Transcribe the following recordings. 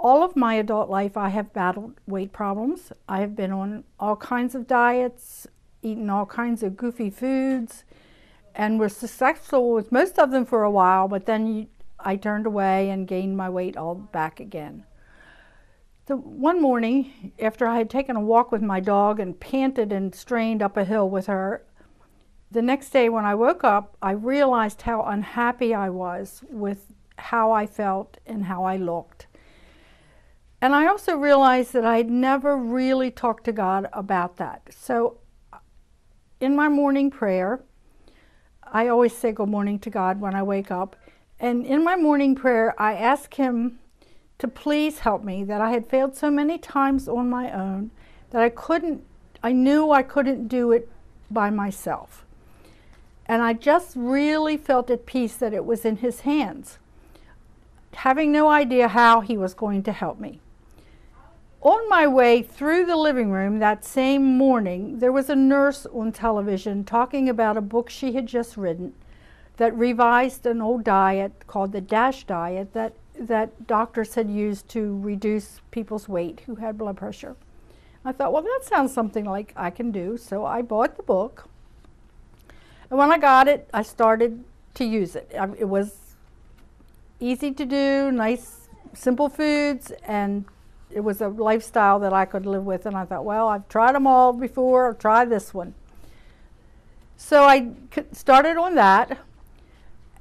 All of my adult life, I have battled weight problems. I have been on all kinds of diets, eaten all kinds of goofy foods, and was successful with most of them for a while, but then I turned away and gained my weight all back again. So one morning, after I had taken a walk with my dog and panted and strained up a hill with her, the next day when I woke up, I realized how unhappy I was with how I felt and how I looked. And I also realized that I had never really talked to God about that. So in my morning prayer, I always say good morning to God when I wake up. And in my morning prayer, I ask Him to please help me, that I had failed so many times on my own that I knew I couldn't do it by myself. And I just really felt at peace that it was in His hands, having no idea how He was going to help me. On my way through the living room that same morning, there was a nurse on television talking about a book she had just written that revised an old diet called the DASH diet that doctors had used to reduce people's weight who had blood pressure. I thought, well, that sounds something like I can do, so I bought the book. And when I got it, I started to use it. It was easy to do, nice, simple foods, and it was a lifestyle that I could live with. And I thought, well, I've tried them all before, I'll try this one. So I started on that.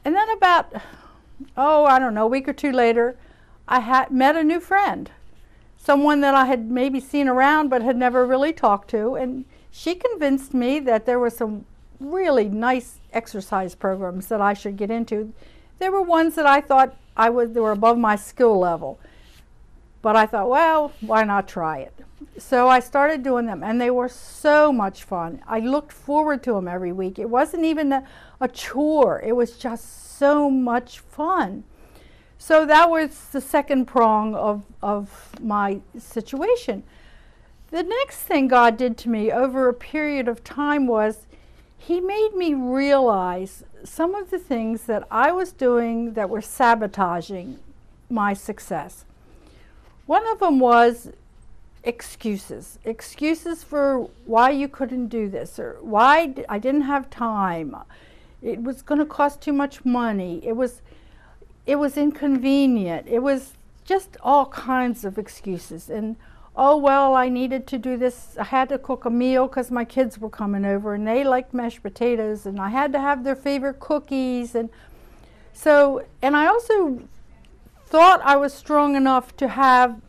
And then about, I don't know, a week or two later, I had met a new friend, someone that I had maybe seen around but had never really talked to. And she convinced me that there were some really nice exercise programs that I should get into. There were ones that I thought they were above my skill level. But I thought, well, why not try it? So I started doing them, and they were so much fun. I looked forward to them every week. It wasn't even a chore. It was just so much fun. So that was the second prong of my situation. The next thing God did to me over a period of time was He made me realize some of the things that I was doing that were sabotaging my success. One of them was excuses for why you couldn't do this, or why I didn't have time. It was going to cost too much money. It was inconvenient. It was just all kinds of excuses. And oh, well, I needed to do this. I had to cook a meal because my kids were coming over and they liked mashed potatoes, and I had to have their favorite cookies. And I also thought I was strong enough to have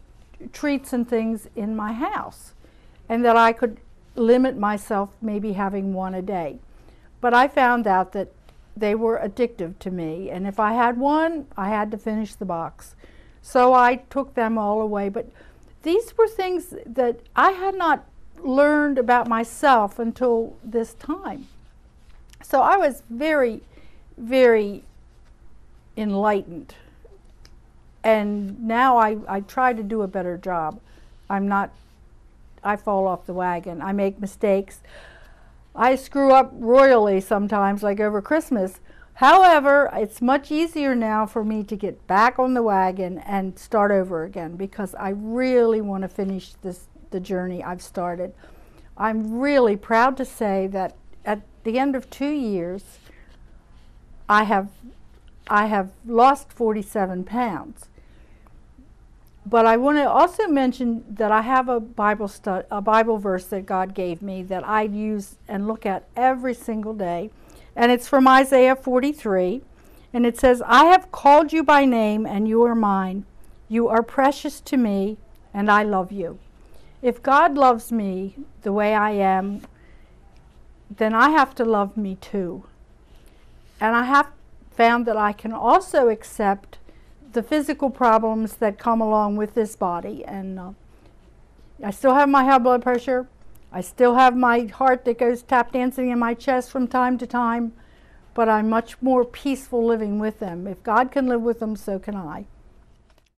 treats and things in my house, and that I could limit myself maybe having one a day. But I found out that they were addictive to me, and if I had one, I had to finish the box. So I took them all away. But these were things that I had not learned about myself until this time. So I was very, very enlightened. And now I try to do a better job. I fall off the wagon. I make mistakes. I screw up royally sometimes, like over Christmas. However, it's much easier now for me to get back on the wagon and start over again, because I really want to finish the journey I've started. I'm really proud to say that at the end of 2 years, I have lost 47 pounds. But I want to also mention that I have a Bible verse that God gave me that I use and look at every single day. And it's from Isaiah 43. And it says, I have called you by name, and you are mine. You are precious to me, and I love you. If God loves me the way I am, then I have to love me too. And I have found that I can also accept the physical problems that come along with this body. And I still have my high blood pressure. I still have my heart that goes tap dancing in my chest from time to time. But I'm much more peaceful living with them. If God can live with them, so can I.